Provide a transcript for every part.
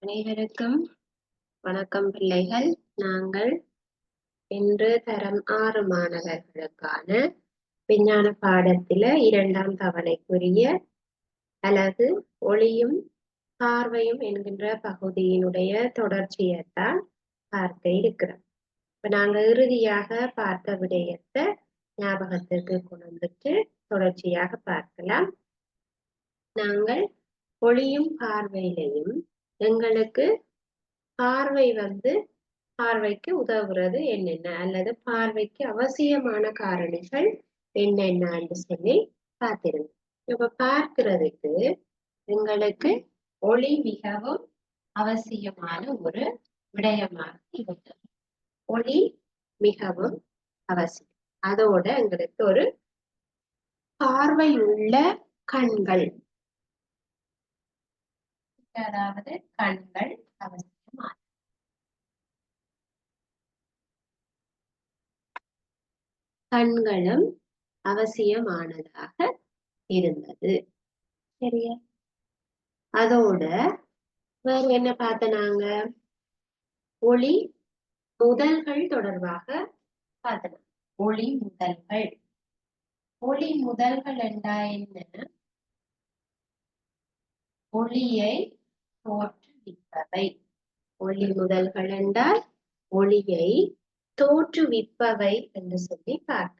அனைவருக்கும் வணக்கம் பிள்ளைகள். நாங்கள் இன்று தரம் 6 மாணவர்களுக்கான விஞ்ஞான பாடத்தில 2ஆம் தவணைக்குரிய அலகு ஒளியும் பார்வையும் என்கின்ற பகுதியினுடைய தொடர்ச்சியைத்தான் பார்க்க இருக்கிறோம். இப்ப நாங்க இறுதியாக பார்த்த விடயத்தை ஞாபகத்திற்கு கொண்டு தொடர்ச்சியாக பார்க்கலாம். நாங்கள் ஒளியும் பார்வையிலையும் எங்களுக்கு பார்வைக்கு உதவுறது என்னென்ன அல்லது பார்வைக்கு அவசியமான காரணிகள் என்னென்னு சொல்லி பார்த்திருந்தோம். இப்ப பார்க்கிறதுக்கு எங்களுக்கு ஒளி மிகவும் அவசியமான ஒரு விடயமாக இருக்கு. ஒளி மிகவும் அவசியம். அதோட எங்களுக்கு ஒரு பார்வை உள்ள கண்கள், அதாவது கண்கள் அவசியமான கண்களும் அவசியமானதாக இருந்தது. சரியா? அதோட வேற என்ன பார்த்த நாங்க ஒளி முதல்கள் தொடர்பாக பார்த்தோம். ஒளி முதல்கள் என்றா என்ன? ஒளியை தோற்றுவிப்பவை. ஒளி முதல்கள் என்றால் ஒளியை தோற்றுவிப்பவை என்று சொல்லி பார்க்க.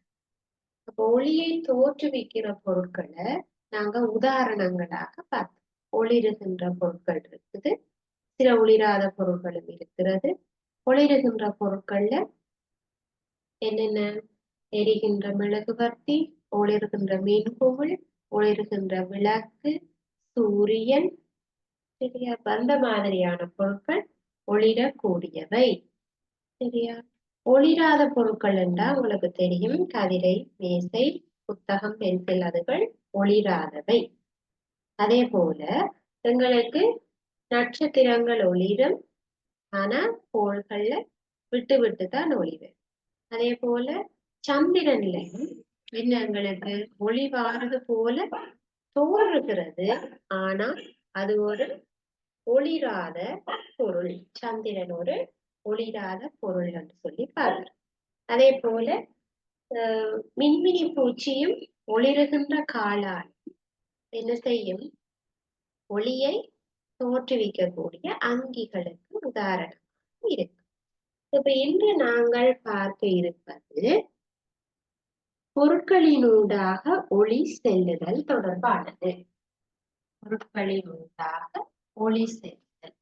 அப்ப ஒளியை தோற்றுவிக்கிற பொருட்களை நாங்க உதாரணங்களாக பார்த்தோம். ஒளிருகின்ற பொருட்கள் இருக்குது, சில ஒளிராத பொருட்களும் இருக்கிறது. ஒளிருகின்ற பொருட்கள்ல என்னென்ன? எரிகின்ற மெழுகுவர்த்தி, ஒளிர்கின்ற மீன்கோவில், ஒளிர்கின்ற விளக்கு, சூரியன். சரியா? அந்த மாதிரியான பொருட்கள் ஒளிரக்கூடியவை. சரியா? ஒளிராத பொருட்கள் என்றால் உங்களுக்கு தெரியும், கதிரை, மேசை, புத்தகம், பென்சில், அதுகள் ஒளிராதவை. அதே போல எங்களுக்கு நட்சத்திரங்கள் ஒளிரும், ஆனா கோள்கள்ல விட்டு விட்டுதான் ஒளிரும். அதே போல சந்திரன்லையும் என்ன எங்களுக்கு ஒளி வாரது போல தோன்றுகிறது, ஆனா அது ஒரு ஒளிராத பொருள். சந்திரன் ஒரு ஒளிராத பொருள் என்று சொல்லி பார்க்கிறோம். அதே போல மின்மினி பூச்சியும் ஒளிருகின்ற காலால் என்ன செய்யும்? ஒளியை தோற்றுவிக்கக்கூடிய அங்கிகளுக்கு உதாரணம் இருக்கு. இப்ப இன்று நாங்கள் பார்க்க இருப்பது பொருட்களினூடாக ஒளி செல்லுதல் தொடர்பானது. பொருட்களினூடாக ஒளி செல்லுதல்.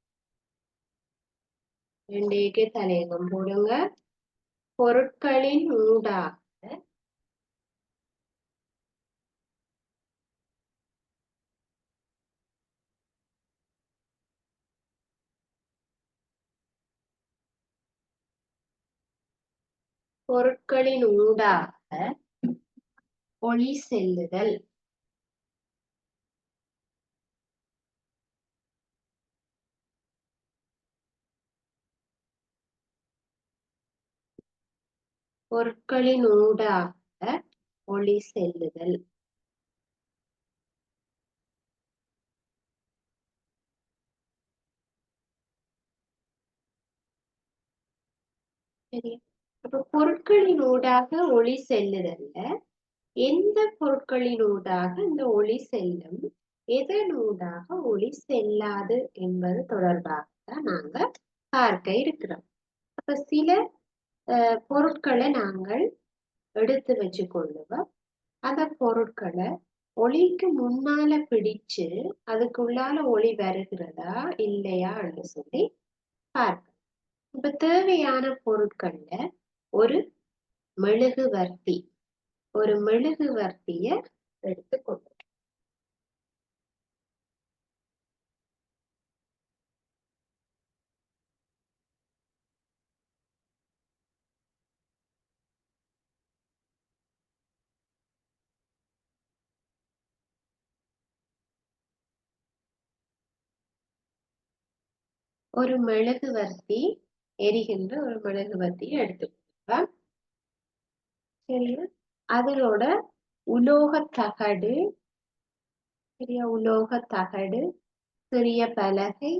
ரெண்டேக்கு தலையகம் போடுங்க. பொருட்களின் ஊடாக ஒளி செல்லுதல். பொருட்களினூடாக ஒளி செல்லுதல். சரி, அப்ப பொருட்களினூடாக ஒளி செல்லுதல்ல எந்த பொருட்களினூடாக இந்த ஒளி செல்லும், எதனூடாக ஒளி செல்லாது என்பது தொடர்பாக தான் நாங்க பார்க்க இருக்கிறோம். அப்ப சில பொருட்களை நாங்கள் எடுத்து வச்சு கொள்ளுவோம். அந்த பொருட்களை ஒளிக்கு முன்னால பிடிச்சு அதுக்குள்ளால ஒளி வருகிறதா இல்லையா என்று சொல்லி பார்க்க. இப்ப தேவையான பொருட்கள்ல ஒரு மெழுகுவர்த்திய எடுத்துக்கொண்டு ஒரு மெழுகுவர்த்தி எரிகின்ற ஒரு மெழுகுவர்த்தியை எடுத்துக்கொள்ளலாம். சரியா? அதனோட உலோக தகடு, பெரிய உலோக தகடு, சிறிய பலகை,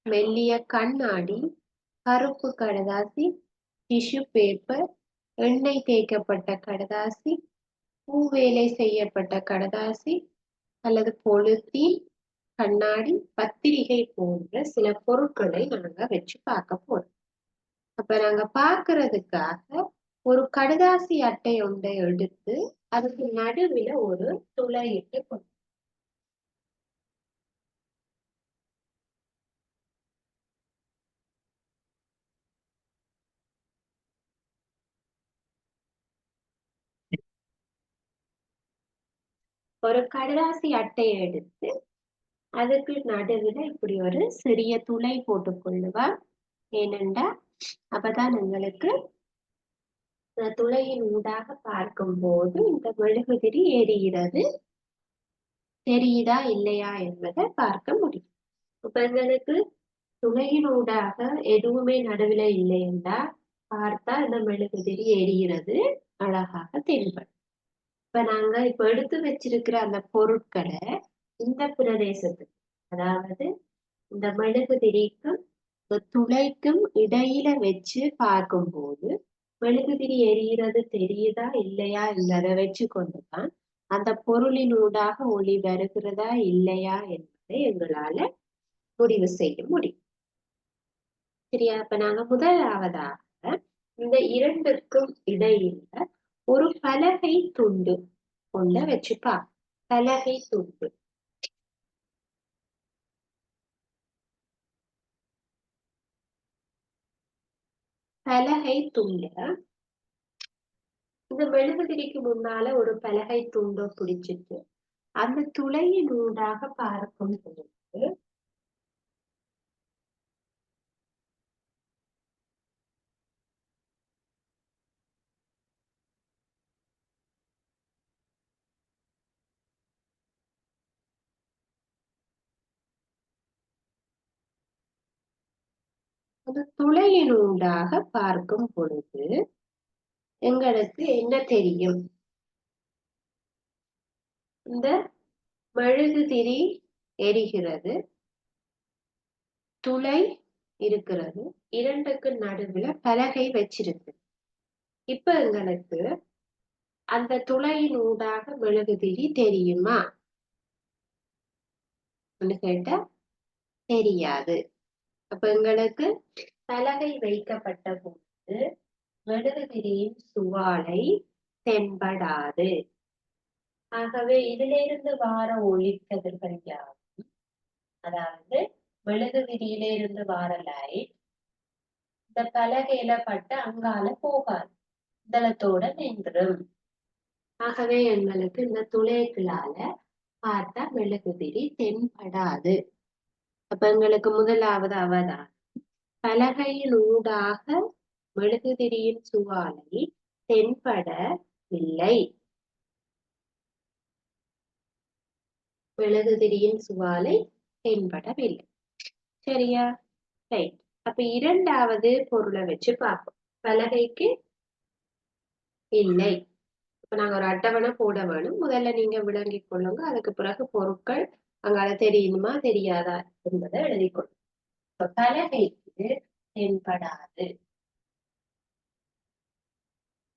மெல்லிய கண்ணாடி, கருப்பு கடதாசி, டிஷ்யூ பேப்பர், எண்ணெய் தேய்க்கப்பட்ட கடதாசி, பூவேலை செய்யப்பட்ட கடதாசி அல்லது பொலித்தீன், கண்ணாடி, பத்திரிகை போன்ற சில பொருட்களை நாங்க வச்சு பார்க்க போறோம். அப்ப நாங்க பார்க்கறதுக்காக ஒரு கடுதாசி அட்டை ஒன்றை எடுத்து அதுக்கு நடுவில் ஒரு துளையிட்டு ஒரு கடுதாசி அட்டையை எடுத்து அதுக்கு நடுவில் இப்படி ஒரு சிறிய துளை போட்டுக்கொள்ளுவா. ஏனென்றா அப்பதான் எங்களுக்கு துளையின் ஊடாக பார்க்கும்போது இந்த மெழுகுதிரி எரிகிறது தெரியுதா இல்லையா என்பதை பார்க்க முடியும். இப்ப எங்களுக்கு துளையின் ஊடாக எதுவுமே நடுவில் இல்லை என்றா பார்த்தா இந்த மெழுகுதிரி எரிகிறது அழகாக தென்படும். இப்ப நாங்க இப்ப எடுத்து வச்சிருக்கிற அந்த பொருட்களை இந்த பிரதேசத்துக்கு, அதாவது இந்த மெழுகுதிரிக்கும் துளைக்கும் இடையில வச்சு பார்க்கும்போது மெழுகுதிரி எரிகிறது தெரியுதா இல்லையா என்பதை வச்சு கொண்டுதான் அந்த பொருளினூடாக ஒளி வருகிறதா இல்லையா என்பதை எங்களால முடிவு செய்ய முடியும். சரியா? இப்ப நாங்க முதலாவதாக இந்த இரண்டிற்கும் இடையில ஒரு பலகை துண்டு கொண்ட வச்சுப்பா. பலகை துண்டு, பலகை துண்ட இந்த மெழுகுதிரிக்கு முன்னால ஒரு பலகை துண்டை பிடிச்சிட்டு அந்த துளையின் ஊடாக பார்க்கும் பொழுது அந்த துளையின் ஊடாக பார்க்கும் பொழுது எங்களுக்கு என்ன தெரியும்? இந்த மெழுகுதிரி எரிகிறது, துளை இருக்கிறது, இரண்டுக்கு நடுவுல பலகை வச்சிருக்கு. இப்ப எங்களுக்கு அந்த துளையின் ஊடாக மெழுகுதிரி தெரியுமா கேட்டா தெரியாது. அப்ப எங்களுக்கு பலகை வைக்கப்பட்ட போது மெழுகுதிரியின் சுவாலை தென்படாது. ஆகவே இதிலிருந்து வார ஒளிக்கதிர்கள் யாவும், அதாவது மெழுகுதிரியிலிருந்து வார லைட் இந்த பலகையில பட்டு அங்கால போகாது, தளத்தோட நின்றும். ஆகவே எங்களுக்கு இந்த துளைகளால பார்த்தா மெழுகுதிரி தென்படாது. அப்ப எங்களுக்கு முதலாவது அவதானம், பலகையின் ஊடாக மெழுகுதிரியின் சுவாலை தென்படவில்லை. மெழுகுதிரியின் சுவாலை தென்படவில்லை. சரியா? ரைட். அப்ப இரண்டாவது பொருளை வச்சு பார்ப்போம். பலகைக்கு இல்லை. இப்ப நாங்க ஒரு அட்டவணை போட வேணும். முதல்ல நீங்க விளங்கிக் கொள்ளுங்க, அதுக்கு பிறகு பொருட்கள் அங்கால தெரியுமா தெரியாதா என்பதை எழுதிக்கொள்ளும். இப்ப பலகைக்கு தென்படாது.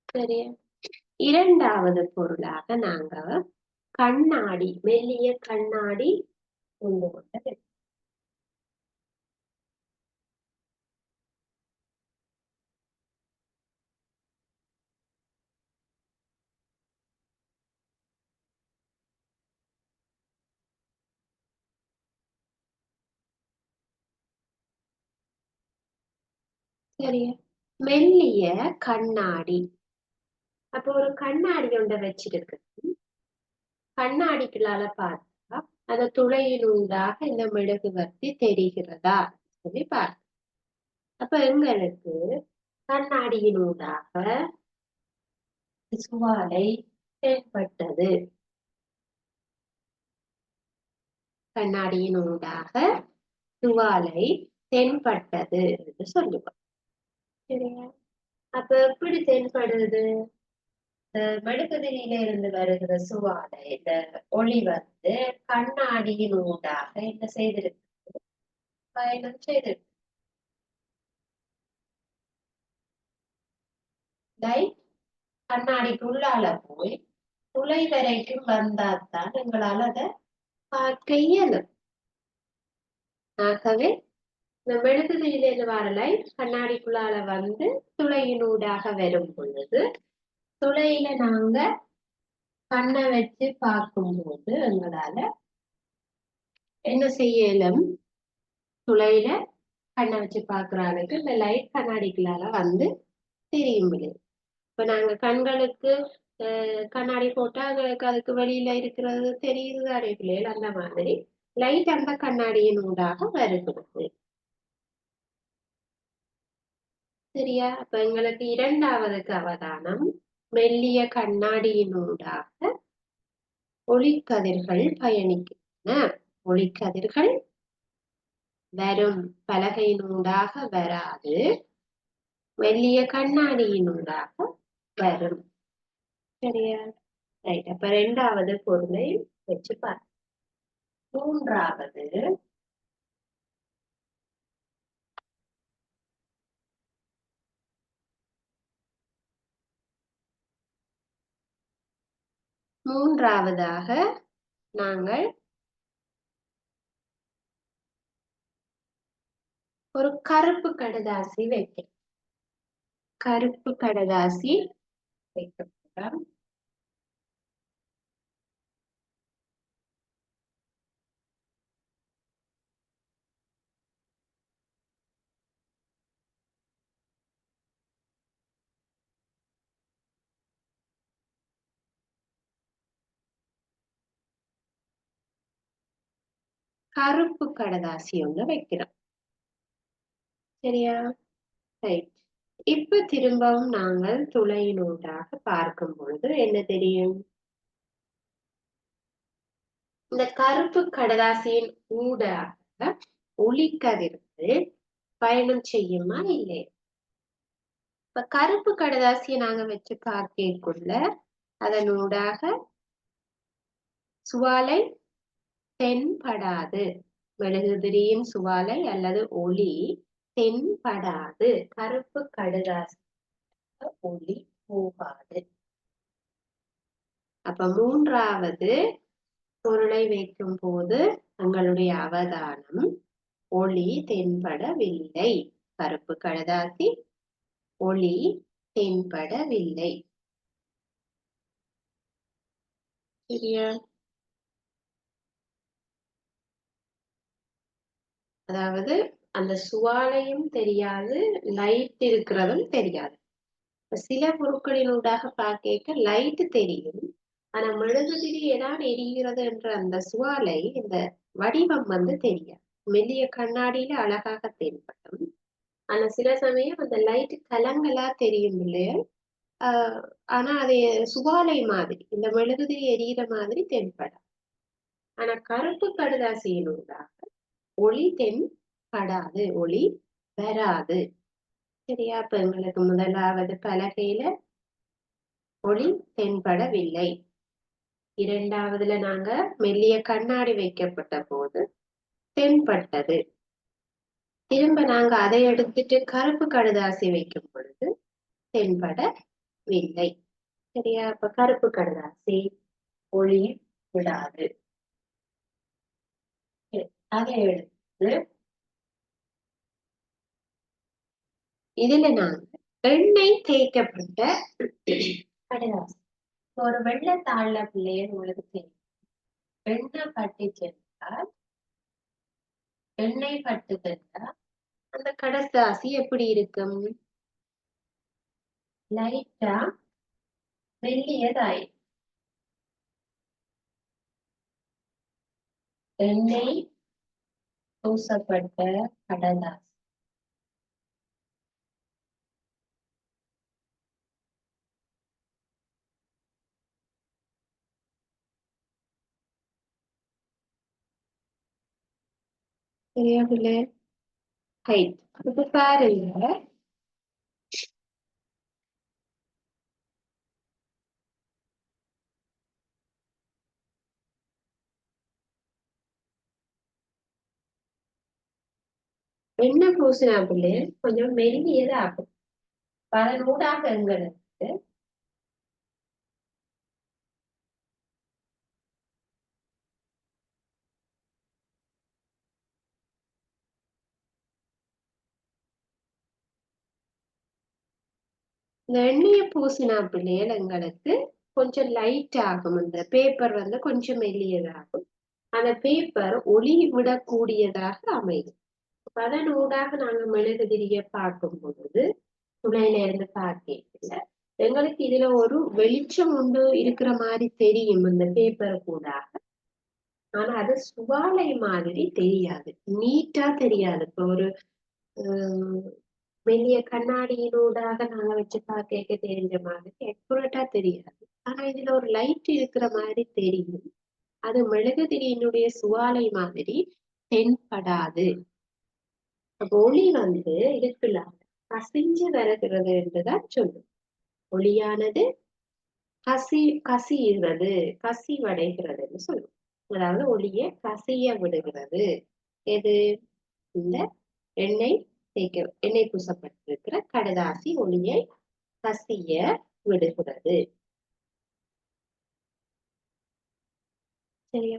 சரியா? இரண்டாவது பொருளாக நாங்க கண்ணாடி, மெல்லிய கண்ணாடி கொண்டு கொண்டது. சரியா? மெல்லிய கண்ணாடி. அப்ப ஒரு கண்ணாடி ஒன்றை வச்சிருக்கு. கண்ணாடிக்குள்ளால பார்த்தா அந்த துளையின் ஊடாக இந்த மெழுகுவர்த்தி தெரிகிறதா சொல்லி பார்க்க. அப்ப எங்களுக்கு கண்ணாடியின் ஊடாக சுவாலை தென்பட்டது. கண்ணாடியின் ஊடாக சுவாலை தென்பட்டது என்று சொல்லுவோம். சரியா? அப்ப எப்படி தென்படுது? மெழுகுதிரியில இருந்து வருகிற சுவாலை இந்த ஒளி கண்ணாடியின் ஊடாக என்ன செய்திருக்கு, பயணம் செய்திருக்கு. லைட் கண்ணாடிக்குள்ளால போய் துளை வரைக்கும் வந்தால்தான் எங்களால் அதை பார்க்க இயலும். ஆகவே இந்த மெழுகுதிரியிலிருந்து வர லைட் கண்ணாடிக்குள்ளால வந்து துளையினூடாக வரும் பொழுது துளையில நாங்க கண்ணை வச்சு பார்க்கும்போது எங்களால என்ன செய்யலும், துளையில கண்ணை வச்சு பாக்குறாளுக்கு இந்த லைட் கண்ணாடிக்குள்ளால வந்து தெரியும். இப்ப நாங்க கண்களுக்கு கண்ணாடி போட்டா அதுக்கு வெளியில இருக்கிறது தெரியுது தானே பிள்ளைகள், அந்த மாதிரி லைட் அந்த கண்ணாடியின் ஊடாக வருகிறது. சரியா? அப்ப எங்களுக்கு இரண்டாவதுக்கு அவதானம் மெல்லிய கண்ணாடியினூடாக ஒளிக்கதிர்கள் பயணிக்கின்றன. ஒளிக்கதிர்கள் வரும் பலகையினூடாக வராது, மெல்லிய கண்ணாடியினூடாக வரும். சரியா? ரைட். அப்ப இரண்டாவது பொருளை வச்சு பார்க்க. மூன்றாவதாக நாங்கள் ஒரு கருப்பு கடதாசி வைக்கிறோம். கருப்பு கடதாசி வைக்கப்படும். கருப்பு கடதாசி ஒன்று வைக்கிறோம். சரியா? ரைட். இப்ப திரும்பவும் நாங்கள் துளையினூடாக பார்க்கும் பொழுது என்ன தெரியும், இந்த கருப்பு கடதாசியின் ஊடாக ஒளிக்கதிர்கள் பயணம் செய்யுமா இல்லையா? இப்ப கருப்பு கடதாசியை நாங்க வச்சு பார்க்கக்குள்ள அதனூடாக சுவாலை தென்படாது. மெழுகுதிரியின் சுவாலை அல்லது ஒளி தென்படாது. கருப்பு கடுதாசி ஒளி போகாது. அப்ப மூன்றாவது பொருளை வைக்கும் போது எங்களுடைய அவதானம் ஒளி தென்படவில்லை. கருப்பு கடதாசி ஒளி தென்படவில்லை. சரியா? அதாவது அந்த சுவாலையும் தெரியாது, லைட் இருக்கிறதும் தெரியாது. சில பொருட்களினூடாக பார்க்க லைட் தெரியும், ஆனா மெழுகுதிரி ஏதாவது எரிகிறது என்ற அந்த சுவாலை இந்த வடிவம் தெரியாது. மெல்லிய கண்ணாடியில அழகாக தென்படும், ஆனா சில சமயம் அந்த லைட் கலங்களா தெரியும் இல்லையா? ஆனா அது சுவாலை மாதிரி இந்த மெழுகுதிரி எரிகிற மாதிரி தென்படும். ஆனா கருப்பு கடுதாசியினூடாக ஒளி தென்படாது, ஒளி வராது. சரியா? அப்ப எங்களுக்கு முதலாவது பலகையில ஒளி தென்படவில்லை. இரண்டாவதுல நாங்க மெல்லிய கண்ணாடி வைக்கப்பட்ட போது தென்பட்டது. திரும்ப நாங்க அதை எடுத்துட்டு கருப்பு கடுதாசி வைக்கும் பொழுது தென்படவில்லை. சரியா? அப்ப கருப்பு கடுதாசி ஒளி விடாது. அதை எடுத்து இதுல நாங்க எண்ணெய் தேய்க்கப்பட்ட கடுதாசி, ஒரு வெள்ளத்தாழ்ல பிள்ளைன்னு உங்களுக்கு தெரியும். எண்ணெய் பட்டு சென்றால் எண்ணெய் பட்டு சென்றால் அந்த கடதாசி எப்படி இருக்கும்? லைட்டா மெல்லியதாய். எண்ணெய் பூசப்பட்ட கடதாசி சரியா பிள்ளை? இப்ப பாருங்க, எண்ணெய் பூசினா பிள்ளைகள் கொஞ்சம் மெல்லியதாகும். அதன் ஊடாக எங்களுக்கு இந்த எண்ணெயை பூசினா பிள்ளைகள் எங்களுக்கு கொஞ்சம் லைட் ஆகும். இந்த பேப்பர் வந்து கொஞ்சம் மெல்லியதாகும். அந்த பேப்பர் ஒளி விடக்கூடியதாக அமையும். அதன் ஊடாக நாங்க மெழுகுதிரிய பார்க்கும் பொழுது துளையில இருந்து பார்க்கல எங்களுக்கு இதுல ஒரு வெளிச்சம் உண்டு இருக்கிற மாதிரி தெரியும் இந்த பேப்பர் கூட. ஆனா அது சுவாலை மாதிரி தெரியாது, நீட்டா தெரியாது. இப்ப ஒரு வெளிய கண்ணாடியினூடாக நாங்க வச்சு பார்க்க தெரிஞ்ச மாதிரி அக்யூரேட்டா தெரியாது. ஆனா இதுல ஒரு லைட் இருக்கிற மாதிரி தெரியும். அது மெழுகுதிரியினுடைய சுவாலை மாதிரி தென்படாது. ஒளி வந்து இருக்குல்ல கசிஞ்சு வருகிறது என்றுதான் சொல்லும். ஒளியானது கசிகிறது, கசிவடைகிறதுன்னு சொல்லும். அதாவது ஒளியை கசிய விடுகிறது. எது? இந்த எண்ணெய் எண்ணெய் பூசப்பட்டிருக்கிற கடதாசி ஒளியை கசிய விடுகிறது. சரியா?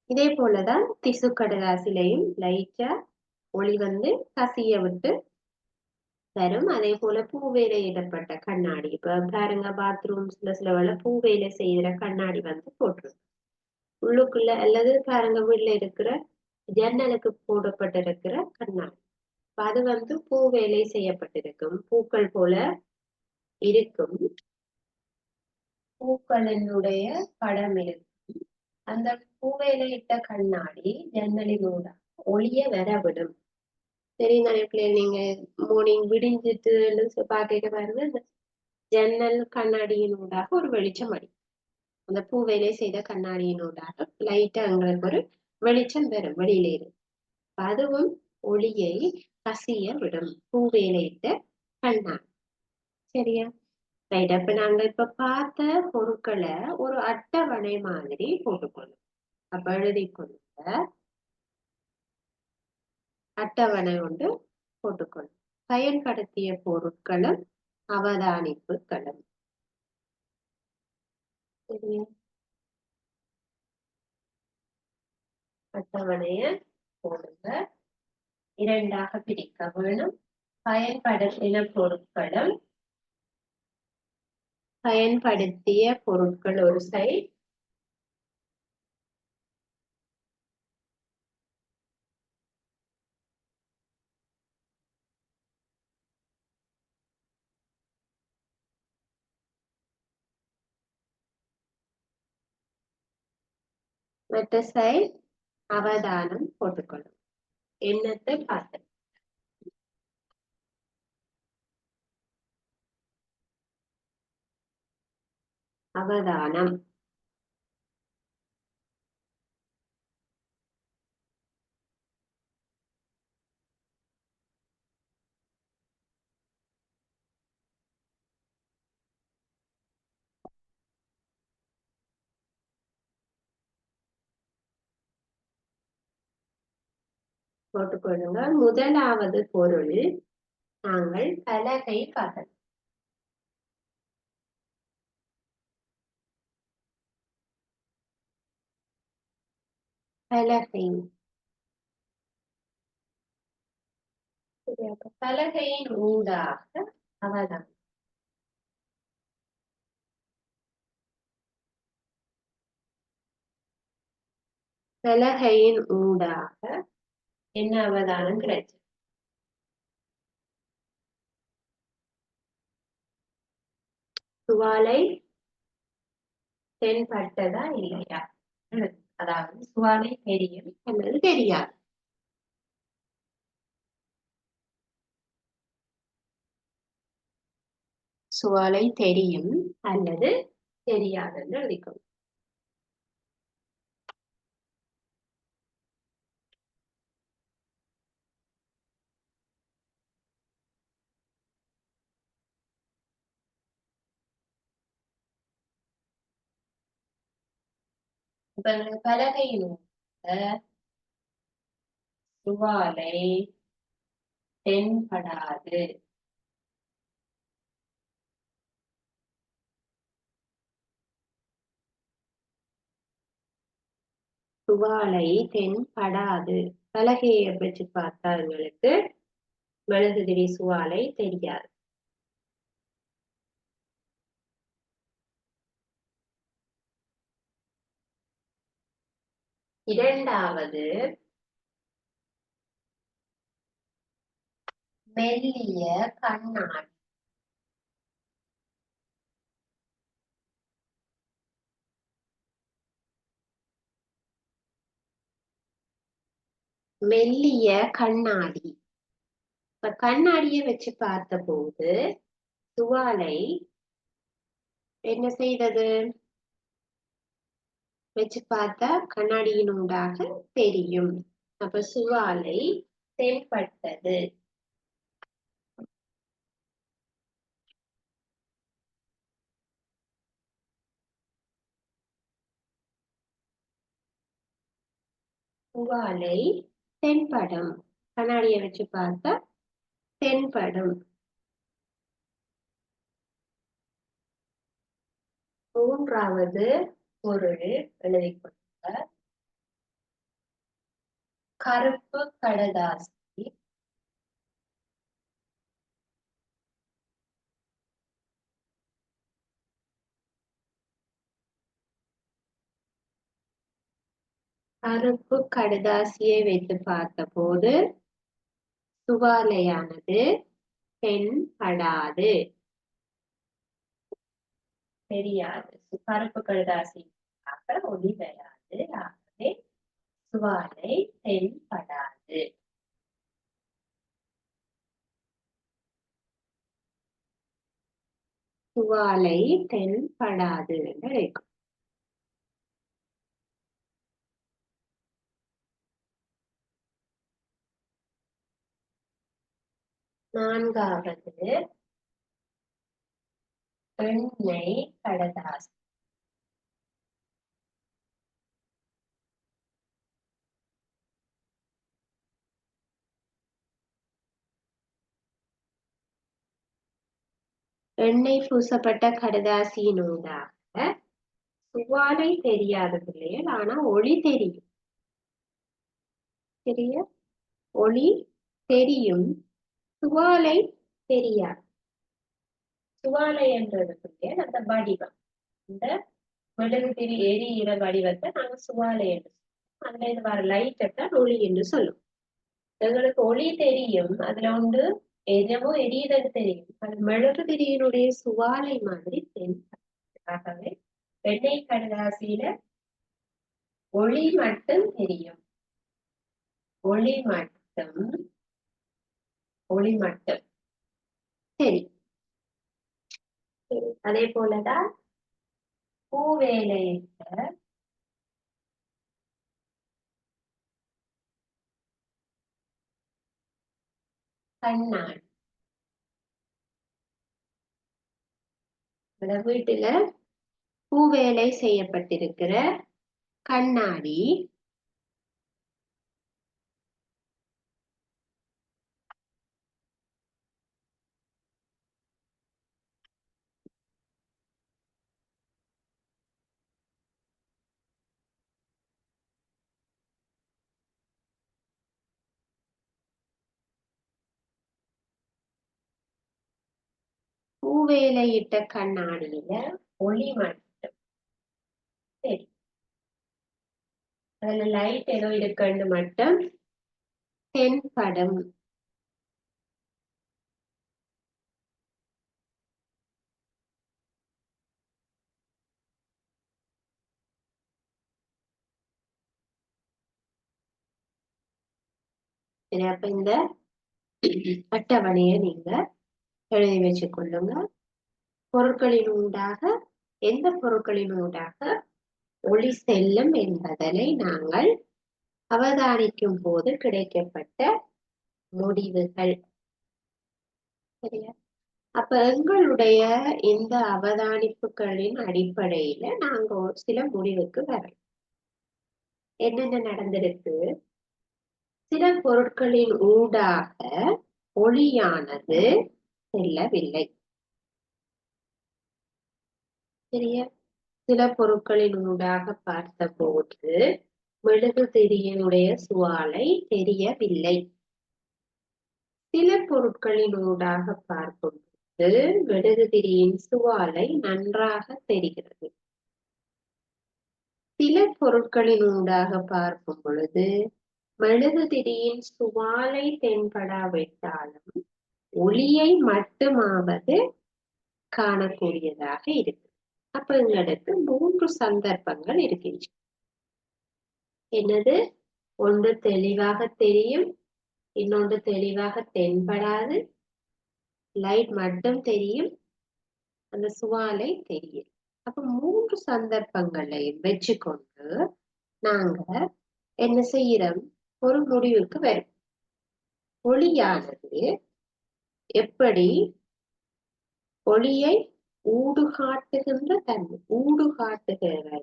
இதே போலதான் திசு கடதாசிலையும் லைட்டா ஒளி வந்து கசிய விட்டு தரும். அதே போல பூவேலையிடப்பட்ட கண்ணாடி, இப்ப பாருங்க பாத்ரூம்ஸ்ல சில வேளை பூவேலை செய்யற கண்ணாடி வந்து போட்டுரும் உள்ளுக்குள்ள, அல்லது பாருங்க வீட்டுல இருக்கிற ஜன்னலுக்கு போடப்பட்டிருக்கிற கண்ணாடி, அது வந்து பூ வேலை செய்யப்பட்டிருக்கும். பூக்கள் போல இருக்கும். பூக்களினுடைய படம் இருக்கும். அந்த பூவேலையிட்ட கண்ணாடி ஜன்னலினோட ஒளிய வரவிடும். சரி நிறைய பிள்ளைங்க நீங்க மார்னிங் விடிஞ்சிட்டு பாக்க பாருங்க, ஜன்னல் கண்ணாடியினூடாக ஒரு வெளிச்சம் அடி, அந்த பூ வேலை செய்த கண்ணாடியினூடாக லைட்டா எங்களுக்கு ஒரு வெளிச்சம் வரும் வெளியில இருந்து. அதுவும் ஒளியை கசிய விடும் பூவேலையிட்ட கண்ணாடி. சரியா? ரைட். அப்ப நாங்க இப்ப பார்த்த பொருட்களை ஒரு அட்டவணை மாதிரி போட்டுக்கணும். அப்ப எழுதி கொள்ளுங்க, அட்டவணை ஒன்று போட்டுக்கணும். பயன்படுத்திய பொருட்களும் அவதானிப்புகளும். சரியா? அட்டவணைய போடுங்க. இரண்டாக பிரிக்க வேணும். பயன்படுத்தின பொருட்களும் பயன்படுத்திய பொருட்கள் ஒரு சைட், மற்ற சைட் அவதானம் போட்டுக்கணும். எண்ணத்தை பார்த்து அவதானம். போட்டுக்கொள்ளுங்க. முதலாவது பொருள் நாங்கள் பலகை பார்த்தோம். பலகை. பலகையின் ஊடாக அவதானம். பலகையின் ஊடாக என்ன அவதானம் கிடைச்சு? சுவாலை தென்பட்டதா இல்லையா? அதாவது சுவாலை தெரியும் அல்லது தெரியாது. சுவாலை தெரியும் அல்லது தெரியாதுன்னு எழுதிக்கணும். இப்ப பலகையின் ஊடாக சுவாலை தென்படாது. துவாலை தென்படாது. பலகையை வச்சு பார்த்தா எங்களுக்கு மெழுகுதிரி சுவாலை தெரியாது. இரண்டாவது மெல்லிய கண்ணாடி. மெல்லிய கண்ணாடி. இப்ப கண்ணாடியை வச்சு பார்த்த போது துவாலை என்ன செய்தது? வச்சு பார்த்தா கண்ணாடியினூடாக தெரியும். அப்ப சுவாலை தென்பட்டது. சுவாலை தென்படும். கண்ணாடியை வச்சு பார்த்தா தென்படும். மூன்றாவது பொருள் எழுதிக் கொள்க. கருப்பு கடதாசி. கருப்பு கடதாசியை வைத்து பார்த்த போது சுவாலையானது தென்படாது, தெரியாது. கருப்பு கடுதாசி ஒளி வராது, ஆகவே சுவாலை தென்படாது. சுவாலை தென்படாது என்று இருக்கும். நான்காவது எண்ணெய் கடதாசி. எண்ணெய் பூசப்பட்ட கடதாசியினூடாக சுவாலை தெரியாது பிள்ளைகள், ஆனா ஒளி தெரியும். சரியா? ஒளி தெரியும், சுவாலை தெரியாது. சுவாலை என்றது பிள்ளைகள் அந்த வடிவம். இந்த மெழுகுதிரி எரியிற வடிவத்தை நாங்க சுவாலை என்று சொல்லுவோம். அதுல இது வர லைட்டை தான் ஒளி என்று சொல்லுவோம். எங்களுக்கு ஒளி தெரியும், அதுல ஒன்று என்னமோ எரியுறது தெரியும். அது மெழுகுதிரியினுடைய சுவாலை மாதிரி தெரியும். ஆகவே எண்ணெய் கடதாசியில ஒளி மட்டும் தெரியும். ஒளி மட்டும், ஒளி மட்டும் சரி. அதே போலதான் பூவேலையிட்ட கண்ணாடி. வீட்டுல பூவேலை செய்யப்பட்டிருக்கிற கண்ணாடி பூவேலையிட்ட கண்ணாடியில ஒளி மட்டும் சரி. அதுல லைட் ஏதோ இருக்குன்னு மட்டும் தென்படும். சரி, அப்ப இந்த அட்டவணையை நீங்க எழுதி வச்சுக் கொள்ளுங்க. பொருட்களின் ஊடாக எந்த பொருட்களின் ஊடாக ஒளி செல்லும் என்பதனை நாங்கள் அவதானிக்கும் போது கிடைக்கப்பட்ட முடிவுகள். சரியா? அப்ப எங்களுடைய இந்த அவதானிப்புகளின் அடிப்படையில நாங்க ஒரு சில முடிவுக்கு வரோம். என்னென்ன நடந்திருக்கு? சில பொருட்களின் ஊடாக ஒளியானது செல்லவில்லை. சரியா? சில பொருட்களின் ஊடாக பார்த்தபோது மெழுகுதிரியினுடைய சுவாலை தெரியவில்லை. சில பொருட்களின் ஊடாக பார்க்கும்போது மெழுகுதிரியின் சுவாலை நன்றாக தெரிகிறது. சில பொருட்களின் ஊடாக பார்க்கும் பொழுது மெழுகுதிரியின் சுவாலை தென்படாவிட்டாலும் ஒளியை மட்டுமாவது காணக்கூடியதாக இருக்கு. அப்ப எங்களுக்கு 3 சந்தர்ப்பங்கள் இருக்கின்றன. என்னது? ஒன்று தெளிவாக தெரியும், இன்னொன்று தெளிவாக தென்படாது, லைட் மட்டும் தெரியும், அந்த சுவாலை தெரியும். அப்ப 3 சந்தர்ப்பங்களை வச்சுக்கொண்டு நாங்க என்ன செய்யறோம்? ஒரு முடிவுக்கு வரும். ஒளியானது எப்படி ஒளியை ஊடுகாட்டுகின்ற தன்மை, ஊடுகாட்டுகிற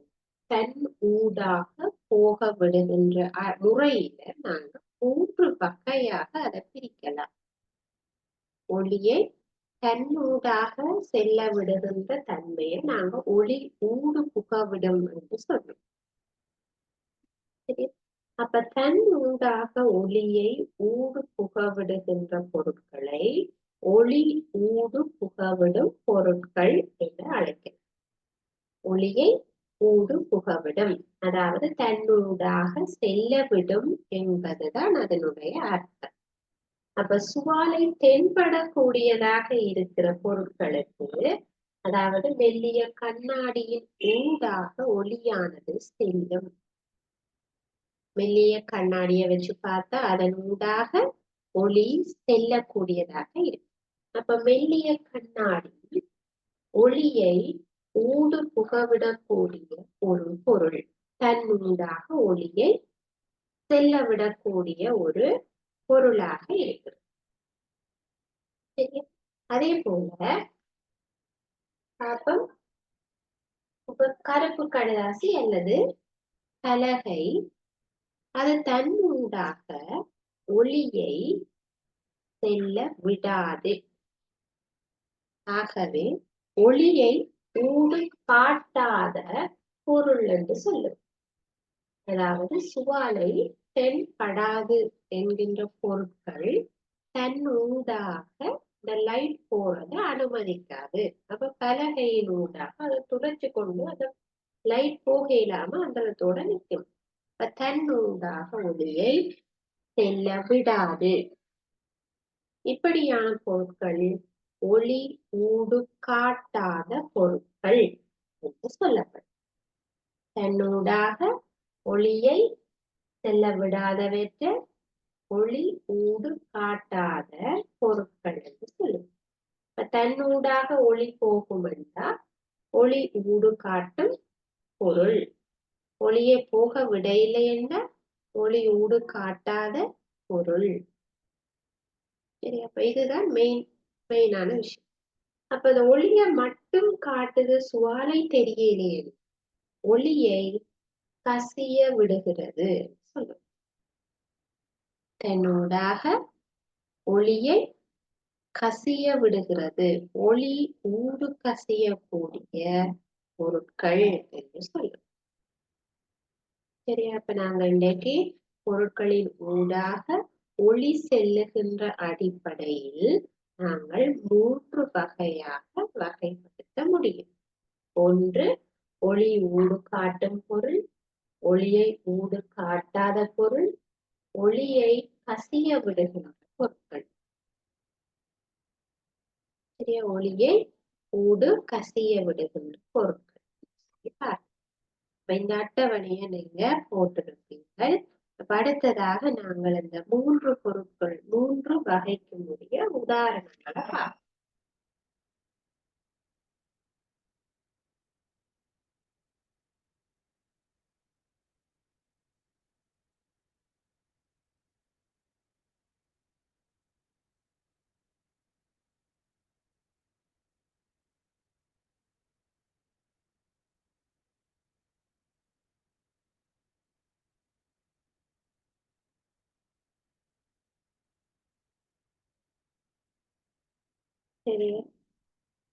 தன் ஊடாக போக விடுகின்ற முறையில நாங்க 3 வகையாக அதை பிரிக்கலாம். ஒளியை தன்னூடாக செல்ல விடுகின்ற தன்மையை நாங்க ஒளி ஊடு புகவிடும் என்று சொல்றோம். சரி, அப்ப தன் ஊடாக ஒளியை ஊடு புகவிடுகின்ற பொருட்களை ஒளி ஊடு புகவிடும் பொருட்கள் என்று அழைக்கிறோம். ஒளியை ஊடு புகவிடும், அதாவது தன்னூடாக செல்லவிடும் என்பதுதான் அதனுடைய அர்த்தம். அப்ப சுவாலை தென்படக்கூடியதாக இருக்கிற பொருட்களுக்கு, அதாவது மெல்லிய கண்ணாடியின் ஊடாக ஒளியானது செல்லும். மெல்லிய கண்ணாடியை வச்சு பார்த்தா அதன் ஊடாக ஒளி செல்லக்கூடியதாக இருக்கு. அப்ப மெல்லிய கண்ணாடி ஒளியை ஊடு புகவிடக்கூடிய ஒரு பொருள், தன்னூடாக ஒளியை செல்லவிடக்கூடிய ஒரு பொருளாக இருக்கு. அதே போல கருப்பு கடதாசி அல்லது பலகை அது தன்னூடாக ஒளியை செல்ல விடாது. ஆகவே ஒளியை ஊடு காட்டாத பொருள் என்று சொல்லும். அதாவது சுவாலை தென்படாது என்கின்ற பொருட்கள் தன்னூடாக இந்த லைட் போறத அனுமதிக்காது. அப்ப பலகையின் ஊடாக அதை துடைச்சு கொண்டு அந்த லைட் போக இல்லாம அந்தளத்தோட நிற்கும். தன்னூடாக ஒளியை செல்ல விடாது. இப்படியான பொருட்கள் ஒளி ஊடு காட்டாத பொருட்கள் என்று சொல்லப்படும். தன்னூடாக ஒளியை செல்ல விடாதவற்றை ஒளி ஊடு காட்டாத பொருட்கள் என்று சொல்லும். தன்னூடாக ஒளி போகும் என்றால் ஒளி ஊடு காட்டும் பொருள். ஒளியை போக விடையில்லை என்றால் ஒளி ஊடு காட்டாத பொருள். சரி, அப்ப இதுதான் மெயினான விஷயம். அப்ப இந்த ஒளியை மட்டும் காட்டுது, சுவாலை தெரியலையே, ஒளியை கசிய விடுகிறது சொல்லும். தன்னூடாக ஒளியை கசிய விடுகிறது, ஒளி ஊடு கசியக்கூடிய பொருட்கள் என்று சொல்லும். சரியா? அப்ப நாங்க இன்றைக்கு பொருட்களின் ஊடாக ஒளி செல்லுகின்ற அடிப்படையில் நாங்கள் 3 வகையாக வகைப்படுத்த முடியும். ஒன்று ஒளி ஊடு காட்டும் பொருள், ஒளியை ஊடு காட்டாத பொருள், ஒளியை கசிய விடுகின்ற பொருட்கள். சரியா? ஒளியை ஊடு கசிய விடுகின்ற பொருட்கள். இந்த அட்டவணையை நீங்க போட்டிருப்பீர்கள். அடுத்ததாக நாங்கள் இந்த 3 பொருட்கள் 3 வகைக்கு உரிய உதாரணங்களை பார்ப்போம். சரி,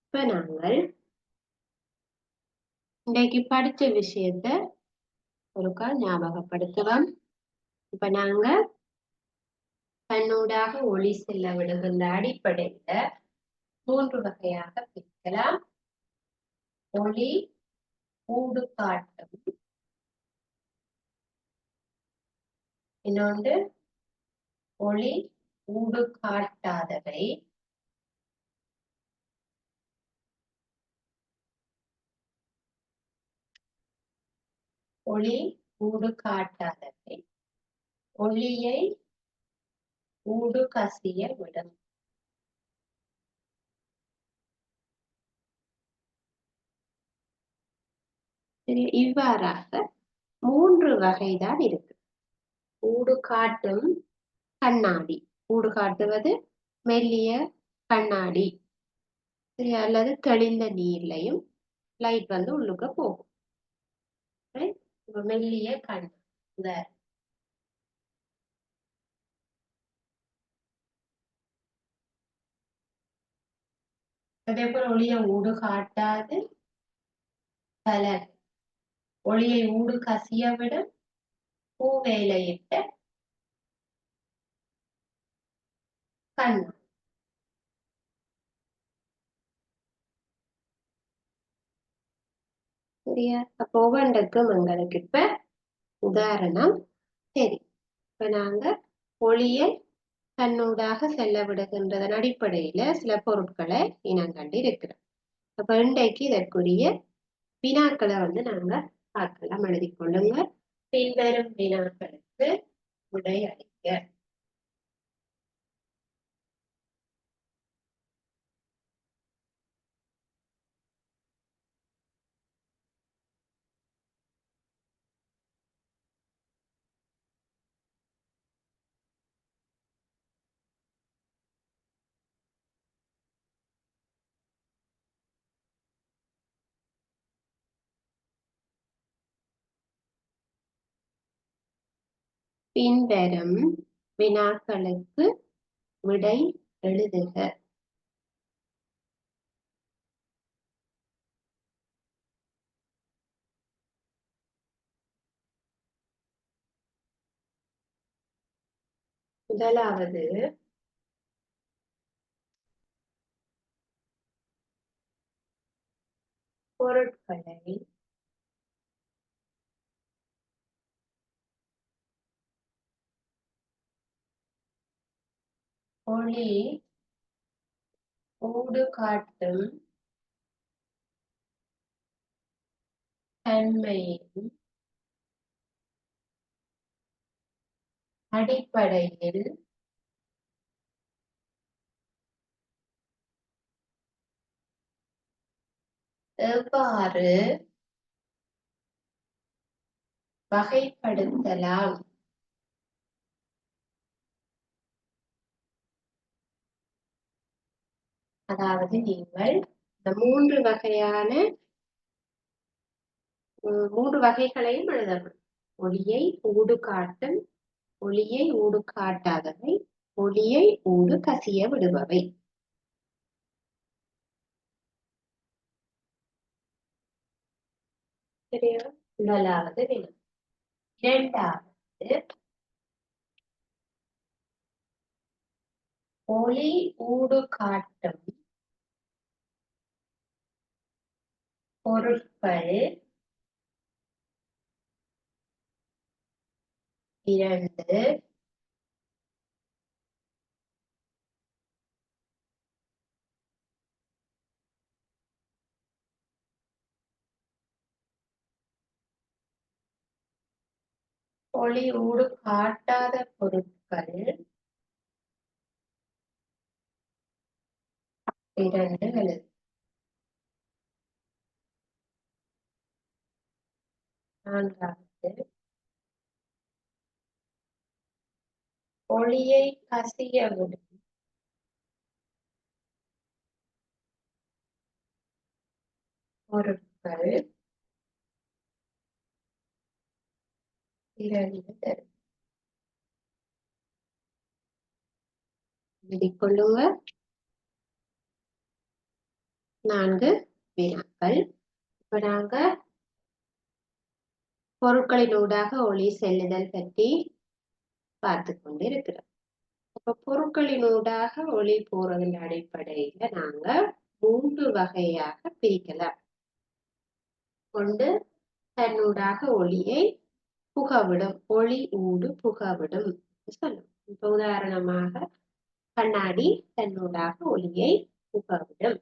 இப்ப நாங்கள் இன்றைக்கு படிச்ச விஷயத்த ஒருக்கா ஞாபகப்படுத்துவோம். இப்ப நாங்க தன்னூடாக ஒளி செல்ல விடுகின்ற அடிப்படையில 3 வகையாக பிரிக்கலாம். ஒளி ஊடு காட்டும், இன்னொன்று ஒளி ஊடு காட்டாதவை, ஒளி ஊடு காட்டாதவை ஒளியை ஊடு கசிய விடும். இவ்வாறாக 3 வகைதான் இருக்கு. ஊடு காட்டும் கண்ணாடி, ஊடு காட்டுவது மெல்லிய கண்ணாடி, அல்லது தெளிந்த நீர்லையும் லைட் வந்து உள்ளுக்க போகும். மெல்லிய கண் அதே போல ஒளியை ஊடு காட்டாது கலர், ஒளியை ஊடு கசிய விடும் பூவேலையிட்ட கண். சரியா? அப்போ ஒவ்வொன்றுக்கும் எங்களுக்கு இப்ப உதாரணம் சரி. இப்ப நாங்க ஒளியை தன்னூடாக செல்ல விடுகின்றதன் அடிப்படையில சில பொருட்களை இனங்கண்டு இருக்கிறோம். அப்ப இன்றைக்கு இதற்குரிய வினாக்களை வந்து நாங்க பார்க்கலாம். எழுதி கொள்ளுங்க. பின்வரும் வினாக்களுக்கு விடை அளிக்க. பின்வரும் வினாக்களுக்கு விடை எழுதுக. முதலாவது, பொருட்களை ஒளி ஊடு காட்டும் தன்மையின் அடிப்படையில் எவ்வாறு வகைப்படுத்தலாம்? அதாவது நீங்கள் இந்த 3 வகையான 3 வகைகளையும் எழுதணும். ஒளியை ஊடு காட்டும், ஒளியை ஊடு காட்டாதவை, ஒளியை ஊடு கசிய விடுபவை. சரியா? முதலாவது வினா. இரண்டாவது, ஒளி ஊடு காட்டும் பொருட்கள் 2 ஒளி ஊடு காட்டாத பொருட்கள் 2 எழுது. நான்காவது, ஒளியை கசிய விடும் பொருட்கள் 2 எழுதிக் கொள்ளுங்க. 4 வினாக்கள். இப்ப நாங்க பொருட்களினூடாக ஒளி செல்லுதல் பற்றி பார்த்து கொண்டிருக்கிறோம். அப்ப பொருட்களினூடாக ஒளி போறதன் அடிப்படையில நாங்க 3 வகையாக பிரிக்கலாம். ஒன்று தன்னூடாக ஒளியை புகவிடும், ஒளி ஊடு புகவிடும் சொல்லும். இப்ப உதாரணமாக கண்ணாடி தன்னூடாக ஒளியை புகவிடும்.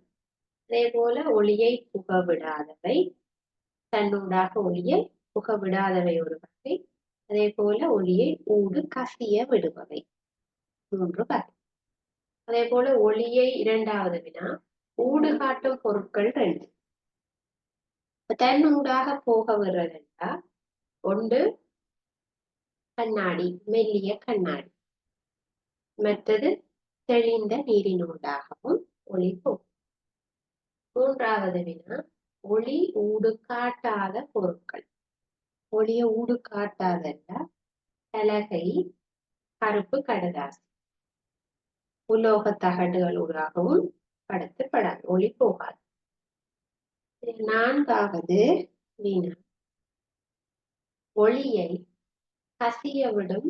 அதே போல ஒளியை புகவிடாதவை, தன்னூடாக ஒளியை புகவிடாதவை ஒரு வகை. அதே போல ஒளியை ஊடு கசிய விடுபவை 3 வகை. அதே போல ஒளியை இரண்டாவது வினா ஊடு காட்டும் பொருட்கள் 2. தன்னூடாக போக விடுறதுண்டா ஒன்று கண்ணாடி, மெல்லிய கண்ணாடி, மற்றது தெளிந்த நீரினூடாகவும் ஒளி போகும். மூன்றாவது வினா ஒளி ஊடு காட்டாத பொருட்கள். ஒளிய ஊடு காட்டாதண்டா பலகை, கருப்பு கடதாசி, உலோக தகடுகளூடாகவும் கடத்தப்படாது, ஒளி போகாது. நான்காவது வினா ஒளியை கசிய விடும்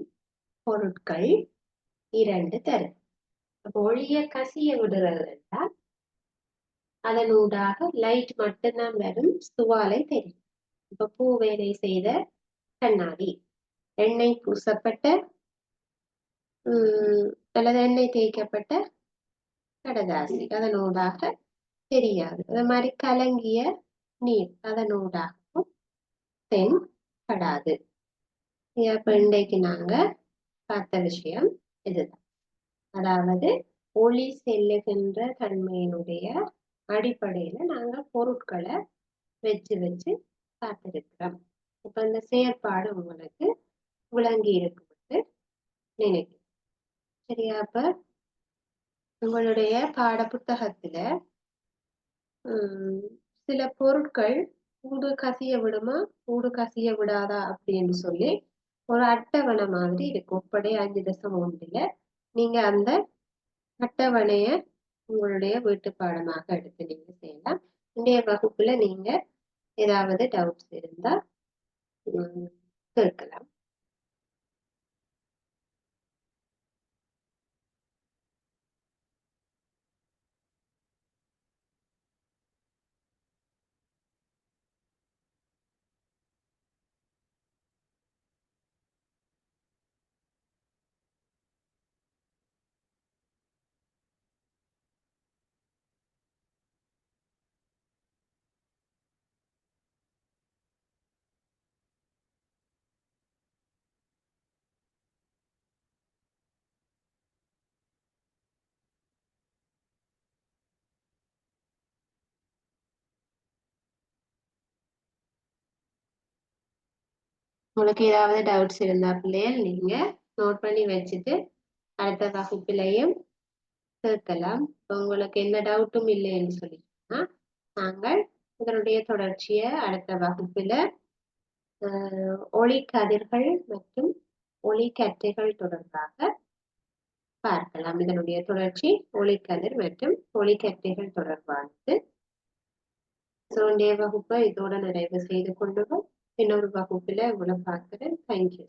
பொருட்கள் 2 தரும். அப்ப ஒளிய கசிய விடுறது என்றால் அதனூடாக லைட் மட்டும்தான் வரும், துவாலை தெரியும். இப்ப பூ வேலை செய்த கண்ணாடி, எண்ணெய் பூசப்பட்ட அல்லது எண்ணெய் தேய்க்கப்பட்ட கடதாசி அதனூடாக தெரியாது. அது மாதிரி கலங்கிய நீர் அதனூடாகவும் தென்படாது. இப்ப இன்றைக்கு நாங்க பார்த்த விஷயம் இதுதான். அதாவது ஒளி செல்லுகின்ற தன்மையினுடைய அடிப்படையில நாங்க பொருட்களை வச்சு வச்சு பார்த்திருக்கிறோம். இப்ப இந்த செயற்பாடு உங்களுக்கு விளங்கி இருக்கும்னு நினைக்கிறேன். சரியா? அப்ப உங்களுடைய பாட புத்தகத்துல சில பொருட்கள் ஊடு கசிய விடுமா, ஊடு கசிய விடாதா அப்படின்னு சொல்லி ஒரு அட்டவணை மாதிரி இருக்கும். ஒப்படை 5.1 நீங்க அந்த அட்டவணைய உங்களுடைய வீட்டு பாடமாக எடுத்து நீங்க செய்யலாம். இன்றைய வகுப்புல நீங்க ஏதாவது டவுட்ஸ் இருந்தா கேட்கலாம். உங்களுக்கு ஏதாவது டவுட்ஸ் இருந்தா பிள்ளைகள் நீங்க நோட் பண்ணி வச்சுட்டு அடுத்த வகுப்பிலையும் கேட்கலாம். உங்களுக்கு எந்த டவுட்டும் இல்லைன்னு சொல்லிட்டோம்னா நாங்கள் இதனுடைய தொடர்ச்சியை அடுத்த வகுப்புல ஒளி கதிர்கள் மற்றும் ஒளி கற்றைகள் தொடர்பாக பார்க்கலாம். இதனுடைய தொடர்ச்சி ஒளிக்கதிர் மற்றும் ஒளிக்கற்றைகள் தொடர்பானது. இன்றைய வகுப்பை இதோட நிறைவு செய்து கொண்டு இன்னொரு வகுப்புல உங்களை பார்க்கிறேன். தேங்க்யூ.